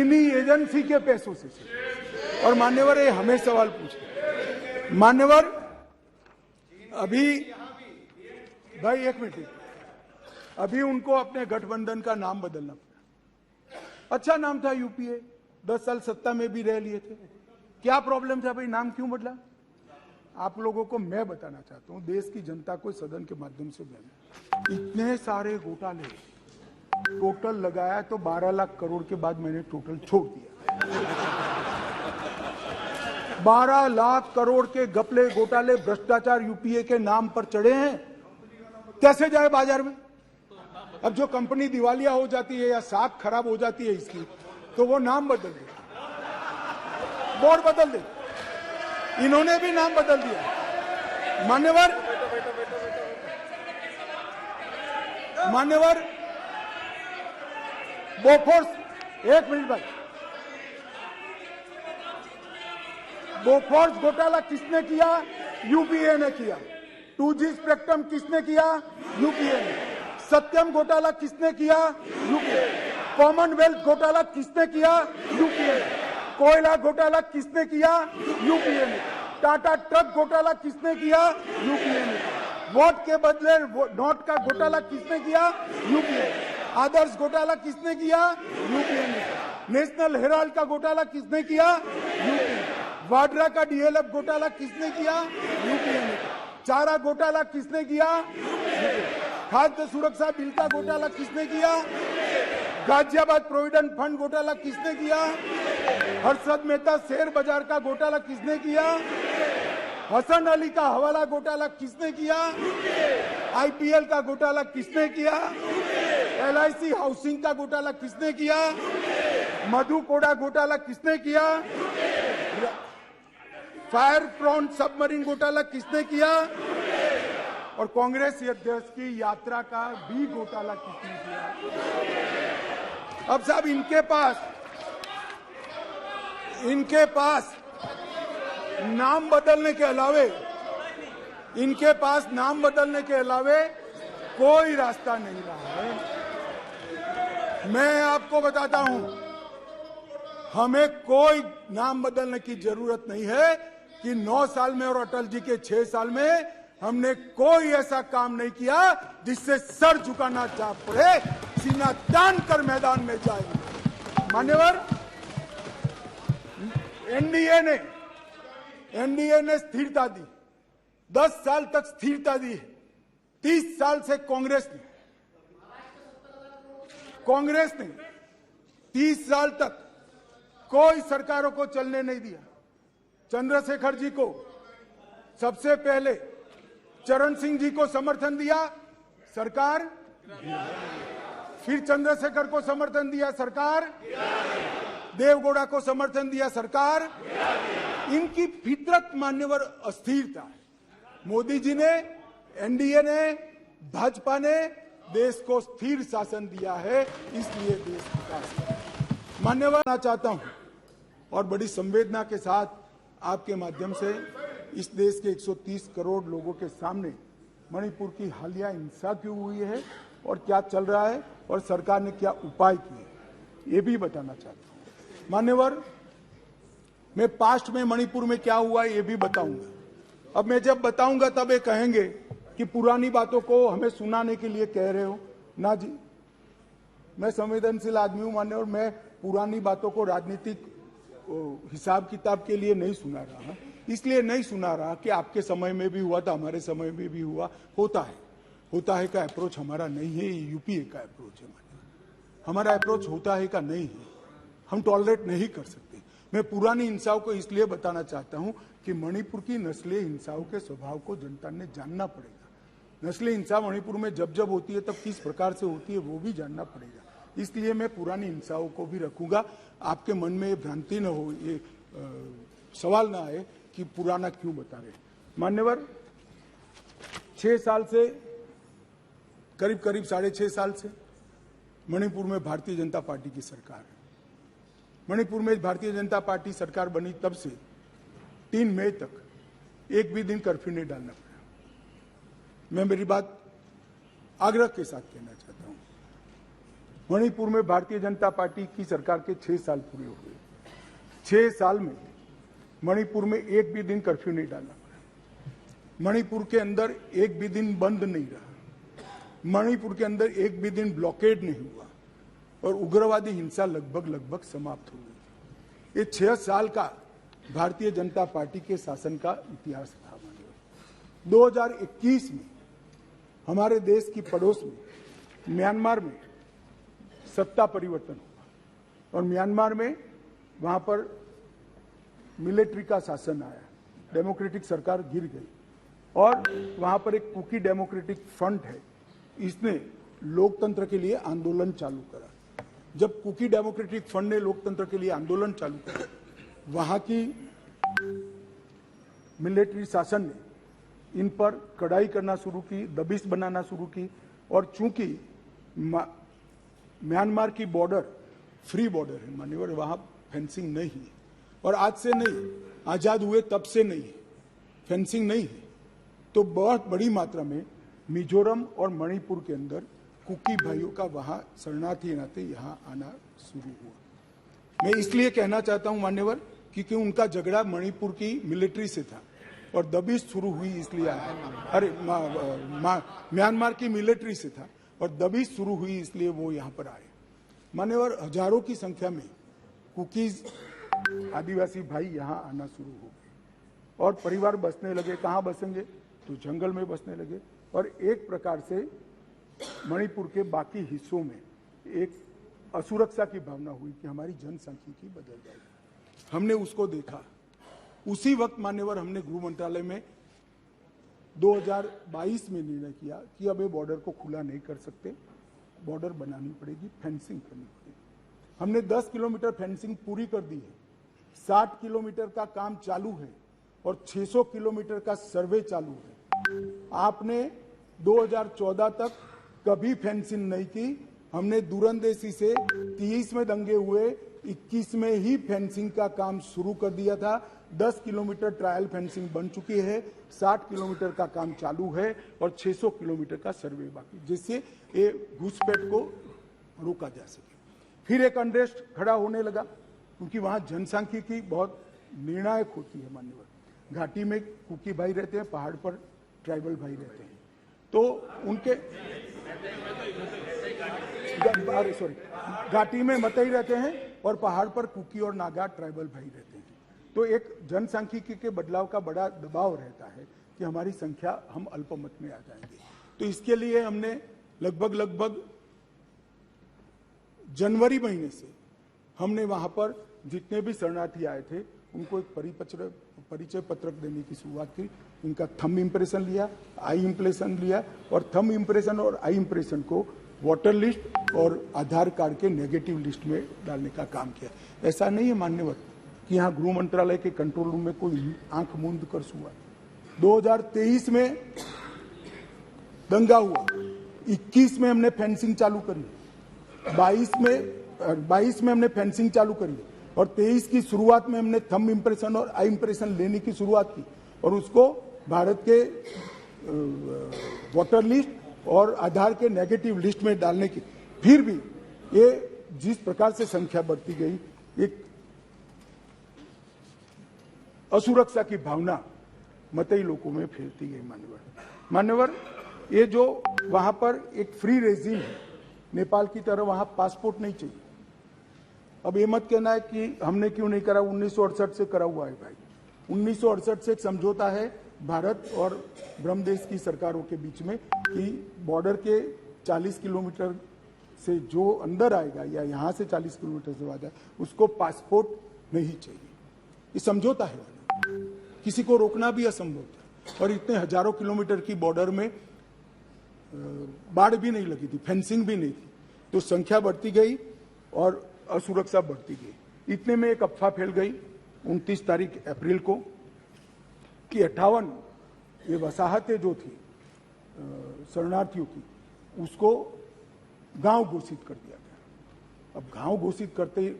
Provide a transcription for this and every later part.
किन्हीं एजेंसी के पैसों से चले। और मान्यवर ये हमें सवाल पूछे, मान्यवर अभी भाई एक मिनट, अभी उनको अपने गठबंधन का नाम बदलना पड़ा। अच्छा नाम था यूपीए, 10 साल सत्ता में भी रह लिए थे, क्या प्रॉब्लम था भाई, नाम क्यों बदला? आप लोगों को मैं बताना चाहता हूं, देश की जनता को सदन के माध्यम से इतने सारे घोटाले टोटल लगाया तो 12 लाख करोड़ के बाद मैंने टोटल छोड़ दिया। 12 लाख करोड़ के घपले घोटाले भ्रष्टाचार यूपीए के नाम पर चढ़े हैं, कैसे जाए बाजार में? अब जो कंपनी दिवालिया हो जाती है या साख खराब हो जाती है इसकी, तो वो नाम बदल दे, बोर्ड बदल दे, इन्होंने भी नाम बदल दिया। मान्यवर बोफोर्स, एक मिनट भाई, बोफोर्स घोटाला किसने किया? यूपीए ने किया। 2G स्पेक्ट्रम किसने किया? यूपीए ने। सत्यम घोटाला किसने किया? यूपीए। कॉमनवेल्थ घोटाला किसने किया? यूपीए ने। कोयला घोटाला किसने किया? यूपीए ने। टाटा ट्रक घोटाला किसने किया? यूपीए ने। वोट के बदले नोट का घोटाला किसने किया? यूपीए। आदर्श घोटाला किसने किया? यूपीए ने। नेशनल हेराल्ड का घोटाला किसने किया? यूपीए। वाड्रा का डीएलएफ घोटाला किसने किया? यूपीए ने। चारा घोटाला किसने किया? खाद्य सुरक्षा बिल का घोटाला किसने किया? गाजियाबाद प्रोविडेंट फंड घोटाला किसने किया? हर्षद मेहता शेयर बाजार का घोटाला किसने किया? हसन अली का हवाला घोटाला किसने किया? आईपीएल का घोटाला किसने किया? LIC हाउसिंग का घोटाला किसने किया? मधु कोड़ा घोटाला किसने किया? फायर प्रॉन सबमरीन घोटाला किसने किया? और कांग्रेस अध्यक्ष की यात्रा का भी घोटाला किसने किया? अब साहब इनके पास नाम बदलने के अलावे कोई रास्ता नहीं रहा है। मैं आपको बताता हूं, हमें कोई नाम बदलने की जरूरत नहीं है कि 9 साल में और अटल जी के 6 साल में हमने कोई ऐसा काम नहीं किया जिससे सर झुकाना चाह पड़े, सीना तान कर मैदान में जाएंगे। मान्यवर, एनडीए ने स्थिरता दी, 10 साल तक स्थिरता दी है। 30 साल से कांग्रेस ने 30 साल तक कोई सरकारों को चलने नहीं दिया। चंद्रशेखर जी को सबसे पहले, चरण सिंह जी को समर्थन दिया सरकार, फिर चंद्रशेखर को समर्थन दिया सरकार, देवगौड़ा को समर्थन दिया सरकार। इनकी फितरत मान्यवर अस्थिरता है। मोदी जी ने, एनडीए ने, भाजपा ने देश को स्थिर शासन दिया है, इसलिए देश विकास मान्यवर चाहता हूं और बड़ी संवेदना के साथ आपके माध्यम से इस देश के 130 करोड़ लोगों के सामने मणिपुर की हालिया हिंसा क्यों हुई है और क्या चल रहा है और सरकार ने क्या उपाय किए, ये भी बताना चाहता हूं। मान्यवर, मैं पास्ट में मणिपुर में क्या हुआ ये भी बताऊंगा। अब मैं जब बताऊंगा तब ये कहेंगे कि पुरानी बातों को हमें सुनाने के लिए कह रहे हो। ना जी, मैं संवेदनशील आदमी हूं मान्यवर, मैं पुरानी बातों को राजनीतिक हिसाब किताब के लिए नहीं सुना रहा। इसलिए नहीं सुना रहा कि आपके समय में भी हुआ था, हमारे समय में भी हुआ, होता है का अप्रोच हमारा नहीं है, ये यूपीए का अप्रोच है। हमारा अप्रोच होता है का नहीं है, हम टॉलरेट नहीं कर सकते। मैं पुरानी हिंसाओं को इसलिए बताना चाहता हूं कि मणिपुर की नस्लीय हिंसाओं के स्वभाव को जनता ने जानना पड़ेगा। नस्लीय हिंसा मणिपुर में जब जब होती है तब किस प्रकार से होती है वो भी जानना पड़ेगा। इसलिए मैं पुरानी हिंसाओं को भी रखूंगा। आपके मन में ये भ्रांति न हो, ये सवाल ना आए कि पुराना क्यों बता रहे। मान्यवर, 6 साल से करीब 6.5 साल से मणिपुर में भारतीय जनता पार्टी की सरकार है। मणिपुर में भारतीय जनता पार्टी सरकार बनी तब से 3 मई तक एक भी दिन कर्फ्यू नहीं डालना पड़ा। मैं मेरी बात आग्रह के साथ कहना चाहता हूं। मणिपुर में भारतीय जनता पार्टी की सरकार के 6 साल पूरे हो गए। 6 साल में मणिपुर में एक भी दिन कर्फ्यू नहीं डालना पड़ा, मणिपुर के अंदर एक भी दिन बंद नहीं रहा, मणिपुर के अंदर एक भी दिन ब्लॉकेड नहीं हुआ और उग्रवादी हिंसा लगभग समाप्त हो गई। ये 6 साल का भारतीय जनता पार्टी के शासन का इतिहास था। 2021 में हमारे देश की पड़ोस में म्यांमार में सत्ता परिवर्तन हुआ और म्यांमार में वहां पर मिलिट्री का शासन आया, डेमोक्रेटिक सरकार गिर गई और वहां पर एक कुकी डेमोक्रेटिक फ्रंट है, इसने लोकतंत्र के लिए आंदोलन चालू करा। जब कुकी डेमोक्रेटिक फ्रंट ने लोकतंत्र के लिए आंदोलन चालू करा, वहां की मिलिट्री शासन ने इन पर कड़ाई करना शुरू की, दबिश बनाना शुरू की और चूंकि म्यांमार की बॉर्डर फ्री बॉर्डर है मान्यवर, वहां फेंसिंग नहीं है और आज से नहीं, आजाद हुए तब से नहीं है, फेंसिंग नहीं है, तो बहुत बड़ी मात्रा में मिजोरम और मणिपुर के अंदर कुकी भाइयों का वहां शरणार्थी नाते यहां आना शुरू हुआ। मैं इसलिए कहना चाहता हूं मान्यवर, क्योंकि उनका झगड़ा मणिपुर की मिलिट्री से था और दबिश शुरू हुई इसलिए अरे म्यांमार की मिलिट्री से था और दबिश शुरू हुई इसलिए वो यहां पर आए। मान्यवर, हजारों की संख्या में कुकीज आदिवासी भाई यहां आना शुरू हो गए और परिवार बसने लगे। कहां बसेंगे? तो जंगल में बसने लगे और एक प्रकार से मणिपुर के बाकी हिस्सों में एक असुरक्षा की भावना हुई कि हमारी जनसांख्यिकी बदल जाएगी। हमने उसको देखा। उसी वक्त मान्यवर हमने गृह मंत्रालय में 2022 में निर्णय किया कि अब ये बॉर्डर को खुला नहीं कर सकते, बॉर्डर बनानी पड़ेगी, फेंसिंग करनी पड़ेगी। हमने 10 किलोमीटर फेंसिंग पूरी कर दी है, 60 किलोमीटर का काम चालू है और 600 किलोमीटर का सर्वे चालू है। आपने 2014 तक कभी फेंसिंग नहीं की। हमने दूरंदेशी से 30 में दंगे हुए, 21 में ही फेंसिंग का काम शुरू कर दिया था। 10 किलोमीटर ट्रायल फेंसिंग बन चुकी है, 60 किलोमीटर का काम चालू है और 600 किलोमीटर का सर्वे बाकी, जिससे ये घुसपैठ को रोका जा सके। फिर एक अनरेस्ट खड़ा होने लगा क्योंकि वहां जनसांख्यिकी बहुत निर्णायक होती है मान्यवर। घाटी में कुकी भाई रहते हैं, पहाड़ पर ट्राइबल भाई रहते हैं, तो उनके घाटी में मतई रहते हैं और पहाड़ पर कुकी और नागा ट्राइबल भाई रहते हैं। तो एक जनसांख्यिकी के बदलाव का बड़ा दबाव रहता है कि हमारी संख्या, हम अल्पमत में आ जाएंगे। तो इसके लिए हमने लगभग जनवरी महीने से हमने वहां पर जितने भी शरणार्थी आए थे उनको एक परिचय पत्रक देने की शुरुआत की। उनका थंब इम्प्रेशन लिया, आई इम्प्रेशन लिया और थंब इम्प्रेशन और आई इम्प्रेशन को वोटर लिस्ट और आधार कार्ड के नेगेटिव लिस्ट में डालने का काम किया। ऐसा नहीं है मान्यवर कि यहाँ गृह मंत्रालय के कंट्रोल रूम में कोई आंख मूंद कर हुआ। 2023 में दंगा हुआ, 21 में हमने फेंसिंग चालू करी, 22 में हमने फेंसिंग चालू करी और 23 की शुरुआत में हमने थंब इम्प्रेशन और आई इम्प्रेशन लेने की शुरुआत की और उसको भारत के वोटर लिस्ट और आधार के नेगेटिव लिस्ट में डालने की। फिर भी ये जिस प्रकार से संख्या बढ़ती गई, एक असुरक्षा की भावना मतई लोगों में फैलती गई मान्यवर। ये जो वहां पर एक फ्री रेजिम है, नेपाल की तरह वहां पासपोर्ट नहीं चाहिए। अब ये मत कहना है कि हमने क्यों नहीं करा, 1968 से करा हुआ है भाई। 1968 से एक समझौता है भारत और ब्रह्मदेश की सरकारों के बीच में कि बॉर्डर के 40 किलोमीटर से जो अंदर आएगा या यहां से 40 किलोमीटर से आ जाए उसको पासपोर्ट नहीं चाहिए। ये समझौता है, किसी को रोकना भी असंभव था। और इतने हजारों किलोमीटर की बॉर्डर में बाढ़ भी नहीं लगी थी, फेंसिंग भी नहीं थी, तो संख्या बढ़ती गई और असुरक्षा बढ़ती गई। इतने में एक अफवाह फैल गई 29 तारीख अप्रैल को कि 58 ये वसाहतें जो थी शरणार्थियों की, उसको गांव घोषित कर दिया गया। अब गांव घोषित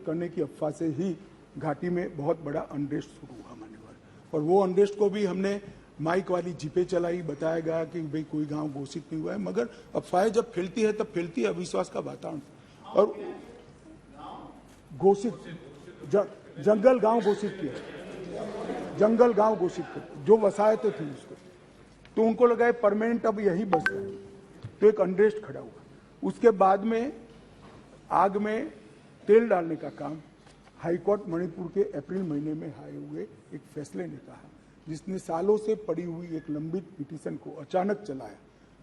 करने की अफवाह से ही घाटी में बहुत बड़ा अनरेस्ट शुरू हुआ मान्यवर। और वो अनरेस्ट को भी हमने माइक वाली जीपे चलाई, बताया गया कि भाई कोई गांव घोषित नहीं हुआ है, मगर अफवाहें जब फैलती है तब फैलती है, अविश्वास का वातावरण। और घोषित जंगल गांव घोषित किया, जंगल गांव घोषित किया, जो वसायतें थी उसको, तो उनको लगा परमानेंट अब यही बस रहा है, तो एक अनरेस्ट खड़ा हुआ। उसके बाद में आग में तेल डालने का काम हाईकोर्ट मणिपुर के अप्रैल महीने में आए हुए एक फैसले ने कहा, जिसने सालों से पड़ी हुई एक लंबित पिटीशन को अचानक चलाया।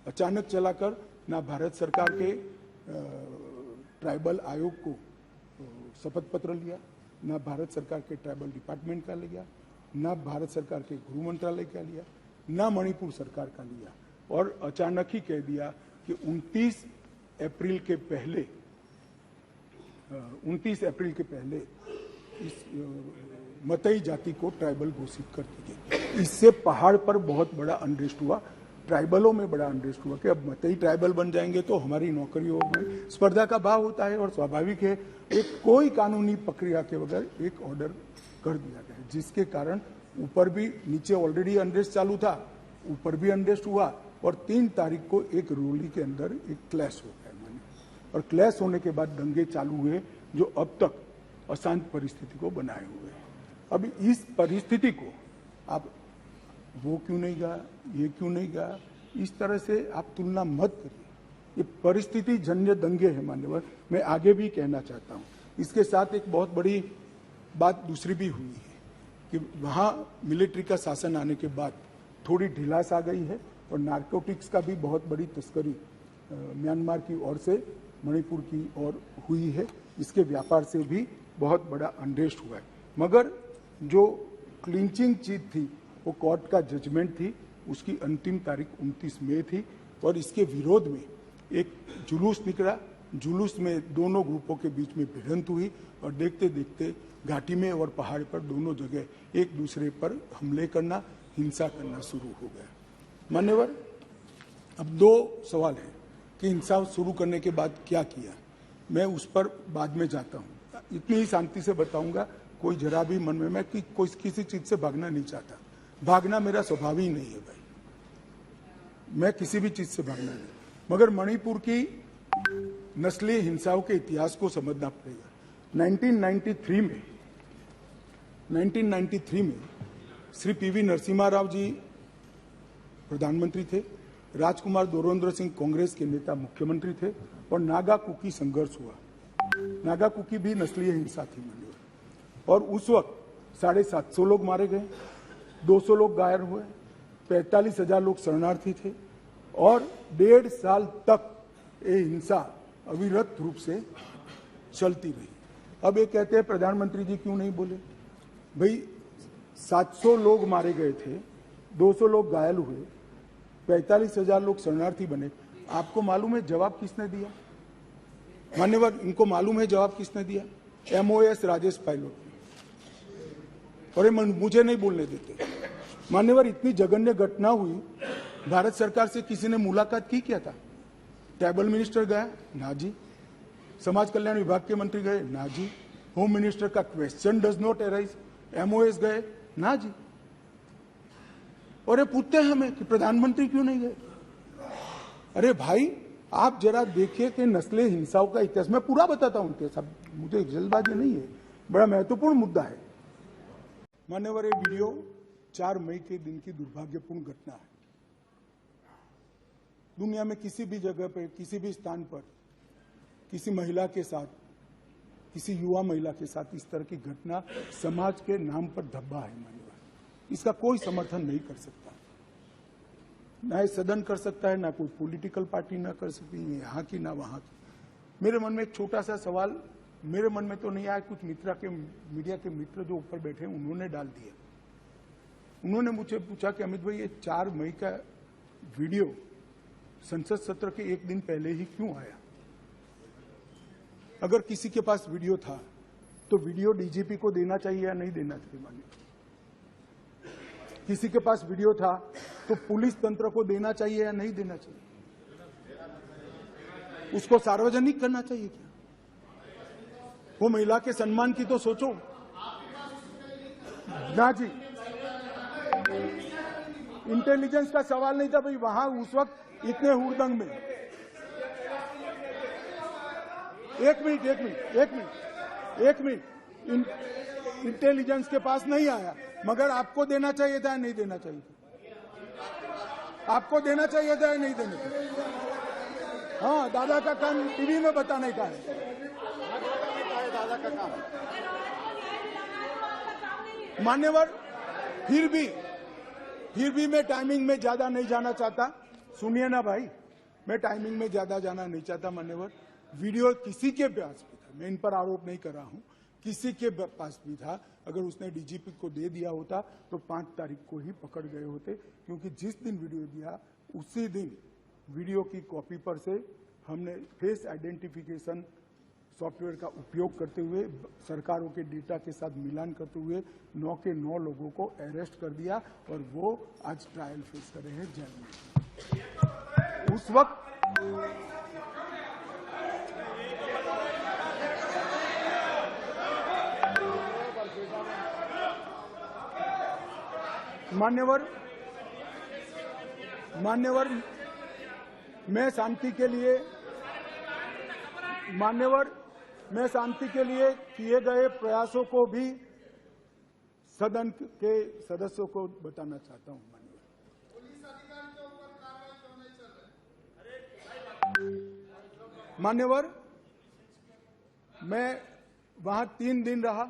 अचानक चलाकर ना भारत सरकार के ट्राइबल आयोग को शपथ पत्र लिया, ना भारत सरकार के ट्राइबल डिपार्टमेंट का लिया, ना भारत सरकार के गृह मंत्रालय का लिया, ना मणिपुर सरकार का लिया, और अचानक ही कह दिया कि 29 अप्रैल के पहले इस मतई जाति को ट्राइबल घोषित कर दी गई। इससे पहाड़ पर बहुत बड़ा अनरेस्ट हुआ, ट्राइबलों में बड़ा अनरेस्ट हुआ कि अब मतई ट्राइबल बन जाएंगे तो हमारी नौकरी होगी। स्पर्धा का भाव होता है और स्वाभाविक है, एक कोई कानूनी प्रक्रिया के बगैर एक ऑर्डर कर दिया गया, जिसके कारण ऊपर भी, नीचे ऑलरेडी अनरेस्ट चालू था, ऊपर भी अनरेस्ट हुआ, और 3 तारीख को एक रोली के अंदर एक क्लैश हो गया, और क्लैश होने के बाद दंगे चालू हुए जो अब तक अशांत परिस्थिति को बनाए हुए हैं। अब इस परिस्थिति को आप वो क्यों नहीं गया, ये क्यों नहीं गया, इस तरह से आप तुलना मत करिए। ये परिस्थिति जन्य दंगे हैं मान्यवर। मैं आगे भी कहना चाहता हूँ, इसके साथ एक बहुत बड़ी बात दूसरी भी हुई है कि वहाँ मिलिट्री का शासन आने के बाद थोड़ी ढिलास आ गई है, और नार्कोटिक्स का भी बहुत बड़ी तस्करी म्यांमार की ओर से मणिपुर की ओर हुई है। इसके व्यापार से भी बहुत बड़ा अनरेस्ट हुआ है। मगर जो क्लिंचिंग चीज थी वो कोर्ट का जजमेंट थी, उसकी अंतिम तारीख 29 मई थी, और इसके विरोध में एक जुलूस निकला। जुलूस में दोनों ग्रुपों के बीच में भिड़ंत हुई, और देखते देखते घाटी में और पहाड़ पर दोनों जगह एक दूसरे पर हमले करना, हिंसा करना शुरू हो गया। मान्यवर, अब 2 सवाल हैं कि हिंसा शुरू करने के बाद क्या किया, मैं उस पर बाद में जाता हूँ। इतनी ही शांति से बताऊंगा, कोई जरा भी मन में, मैं कोई किसी चीज से भागना नहीं चाहता, भागना मेरा स्वभाव ही नहीं है भाई, मैं किसी भी चीज से भागना नहीं। मगर मणिपुर की नस्लीय हिंसाओं के इतिहास को समझना पड़ेगा। 1993 में श्री पीवी नरसिम्हा राव जी प्रधानमंत्री थे, राजकुमार दोरेंद्र सिंह कांग्रेस के नेता मुख्यमंत्री थे, और नागा कुकी संघर्ष हुआ। नागा कुकी भी नस्लीय हिंसा थी मान्यवर, और उस वक्त 750 लोग मारे गए, 200 लोग घायल हुए, 45,000 लोग शरणार्थी थे, और 1.5 साल तक ये हिंसा अविरत रूप से चलती रही। अब ये कहते हैं प्रधानमंत्री जी क्यों नहीं बोले, भाई 700 लोग मारे गए थे, 200 लोग घायल हुए, 45,000 लोग शरणार्थी बने। आपको मालूम है जवाब किसने दिया मान्यवर? इनको मालूम है जवाब किसने दिया? MOS राजेश पायलट। और ये मुझे नहीं बोलने देते मान्यवर। इतनी जघन्य घटना हुई, भारत सरकार से किसी ने मुलाकात की क्या था? ट्राइबल मिनिस्टर गया? ना जी। समाज कल्याण विभाग के मंत्री गए? ना जी। होम मिनिस्टर का question does not arise. MOS गए? ना जी। और ये पूछते हैं हमें कि प्रधानमंत्री क्यों नहीं गए? अरे भाई, आप जरा देखिए कि नस्लीय हिंसाओं का इतिहास, मैं पूरा बताता हूं इतिहास, मुझे जल्दबाजी नहीं है, बड़ा महत्वपूर्ण मुद्दा है मान्यवर। ये वीडियो 4 मई के दिन की दुर्भाग्यपूर्ण घटना है। दुनिया में किसी भी जगह पर, किसी भी स्थान पर, किसी महिला के साथ, किसी युवा महिला के साथ इस तरह की घटना समाज के नाम पर धब्बा है मान्यवर। इसका कोई समर्थन नहीं कर सकता, ना ये सदन कर सकता है, ना कोई पॉलिटिकल पार्टी ना कर सकती है, यहाँ की ना वहाँ की। मेरे मन में एक छोटा सा सवाल, मेरे मन में तो नहीं आया, कुछ मीडिया के मित्र जो ऊपर बैठे हैं उन्होंने डाल दिया। उन्होंने मुझे पूछा कि अमित भाई, ये 4 मई का वीडियो संसद सत्र के 1 दिन पहले ही क्यों आया? अगर किसी के पास वीडियो था तो वीडियो डीजीपी को देना चाहिए या नहीं देना चाहिए? मानिए किसी के पास वीडियो था तो पुलिस तंत्र को देना चाहिए या नहीं देना चाहिए? उसको सार्वजनिक करना चाहिए क्या? वो महिला के सम्मान की तो सोचो ना जी। इंटेलिजेंस का सवाल नहीं था भाई, वहां उस वक्त इतने हुड़दंग में एक मिनट इंटेलिजेंस के पास नहीं आया, मगर आपको देना चाहिए था या नहीं देना चाहिए था? आपको देना चाहिए था या नहीं देना चाहिए? हाँ, दादा का काम टीवी में बताने का है। दादा का काम मान्यवर, फिर भी मैं टाइमिंग में ज्यादा नहीं जाना चाहता। सुनिए ना भाई, मैं टाइमिंग में ज्यादा जाना नहीं चाहता मान्यवर। वीडियो किसी के पास भी था, मैं इन पर आरोप नहीं कर रहा हूं, किसी के पास भी था। अगर उसने डीजीपी को दे दिया होता तो 5 तारीख को ही पकड़ गए होते, क्योंकि जिस दिन वीडियो दिया उसी दिन वीडियो की कॉपी पर से हमने फेस आइडेंटिफिकेशन सॉफ्टवेयर का उपयोग करते हुए सरकारों के डेटा के साथ मिलान करते हुए 9 के 9 लोगों को अरेस्ट कर दिया और वो आज ट्रायल फेस कर रहे हैं जेल में। उस वक्त मान्यवर, मैं शांति के लिए किए गए प्रयासों को भी सदन के सदस्यों को बताना चाहता हूं। मान्यवर, मैं वहां 3 दिन रहा,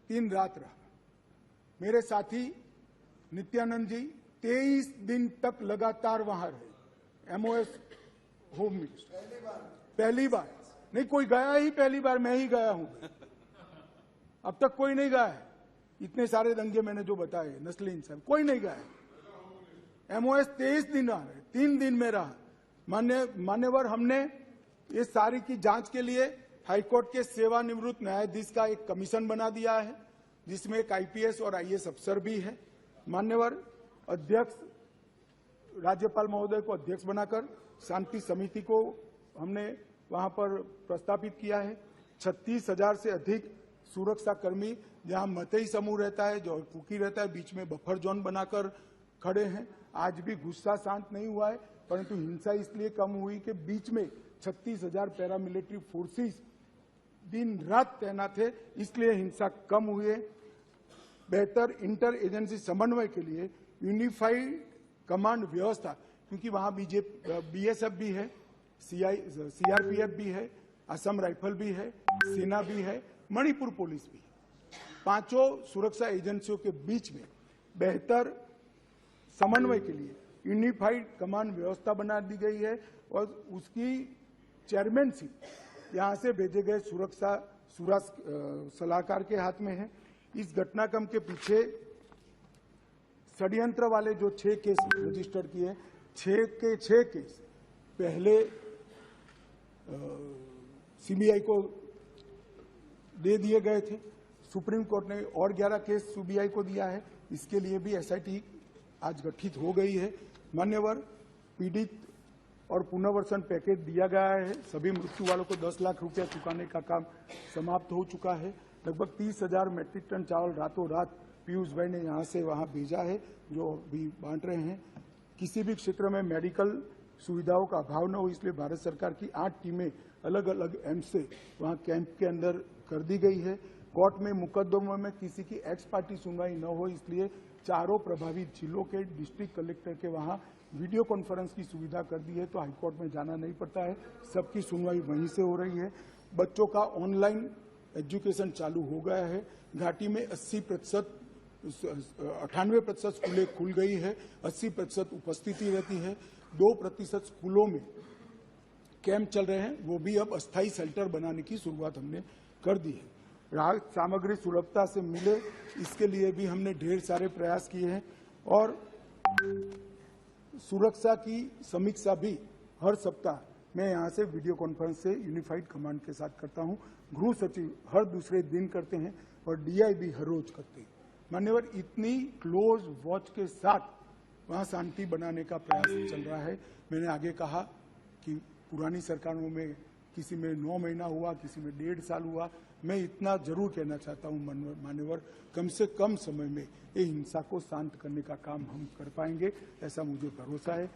3 रात रहा। मेरे साथी नित्यानंद जी 23 दिन तक लगातार वहां रहे। एमओएस होम मिनिस्टर पहली बार नहीं, कोई गया ही पहली बार मैं ही गया हूं। अब तक कोई नहीं गया है। इतने सारे दंगे मैंने जो बताए, नस्ली इंसान, कोई नहीं गया है। एमओएस 23 दिन रहा है, 3 दिन में रहा। मान्यवर, हमने ये सारी की जांच के लिए हाईकोर्ट के सेवानिवृत्त न्यायाधीश का एक कमीशन बना दिया है, जिसमें एक आईपीएस और आईएएस अफसर भी है। मान्यवर, अध्यक्ष राज्यपाल महोदय को अध्यक्ष बनाकर शांति समिति को हमने वहां पर प्रस्तापित किया है। 36,000 से अधिक सुरक्षा कर्मी, जहां मतई समूह रहता है, जो कुकी रहता है, बीच में बफर जोन बनाकर खड़े हैं। आज भी गुस्सा शांत नहीं हुआ है, परंतु हिंसा इसलिए कम हुई कि बीच में 36,000 पैरामिलिट्री फोर्सेस दिन रात तैनात थे, इसलिए हिंसा कम हुई है। बेहतर इंटर एजेंसी समन्वय के लिए यूनिफाइड कमांड व्यवस्था, क्योंकि वहां बीएसएफ भी है, सीआरपीएफ भी है, असम राइफल भी है, सेना भी है, मणिपुर पुलिस भी है। 5 सुरक्षा एजेंसियों के बीच में बेहतर समन्वय के लिए यूनिफाइड कमांड व्यवस्था बना दी गई है और उसकी चेयरमैनशिप यहां से भेजे गए सुरक्षा सलाहकार के हाथ में है। इस घटनाक्रम के पीछे षड्यंत्र वाले जो 6 केस रजिस्टर किए, 6 के 6 केस पहले सीबीआई को दे दिए गए थे। सुप्रीम कोर्ट ने और 11 केस सीबीआई को दिया है। इसके लिए भी एसआईटी आज गठित हो गई है। मान्यवर, पीड़ित और पुनर्वसन पैकेज दिया गया है। सभी मृत्यु वालों को 10 लाख रुपया चुकाने का काम समाप्त हो चुका है। लगभग 30,000 मेट्रिक टन चावल रातों रात पीयूष भाई ने यहां से वहां भेजा है, जो भी बांट रहे हैं। किसी भी क्षेत्र में मेडिकल सुविधाओं का अभाव न हो, इसलिए भारत सरकार की 8 टीमें अलग अलग एम्स से वहां कैंप के अंदर कर दी गई है। कोर्ट में मुकदमों में किसी की एक्स पार्टी सुनवाई न हो, इसलिए चारों प्रभावित जिलों के डिस्ट्रिक्ट कलेक्टर के वहां वीडियो कॉन्फ्रेंस की सुविधा कर दी है, तो हाईकोर्ट में जाना नहीं पड़ता है, सबकी सुनवाई वहीं से हो रही है। बच्चों का ऑनलाइन एजुकेशन चालू हो गया है। घाटी में 98% स्कूलें खुल गई है, 80% उपस्थिति रहती है। 2% स्कूलों में कैंप चल रहे हैं, वो भी अब अस्थायी शेल्टर बनाने की शुरुआत हमने कर दी है। राहत सामग्री सुलभता से मिले, इसके लिए भी हमने ढेर सारे प्रयास किए हैं और सुरक्षा की समीक्षा भी हर सप्ताह मैं यहां से वीडियो कॉन्फ्रेंस से यूनिफाइड कमांड के साथ करता हूं। गृह सचिव हर दूसरे दिन करते हैं और डीआई भी हर रोज करते हैं। मान्यवर, इतनी क्लोज वॉच के साथ वहां शांति बनाने का प्रयास चल रहा है। मैंने आगे कहा कि पुरानी सरकारों में किसी में 9 महीना हुआ, किसी में 1.5 साल हुआ। मैं इतना जरूर कहना चाहता हूं मान्यवर, कम से कम समय में ये हिंसा को शांत करने का काम हम कर पाएंगे, ऐसा मुझे भरोसा है।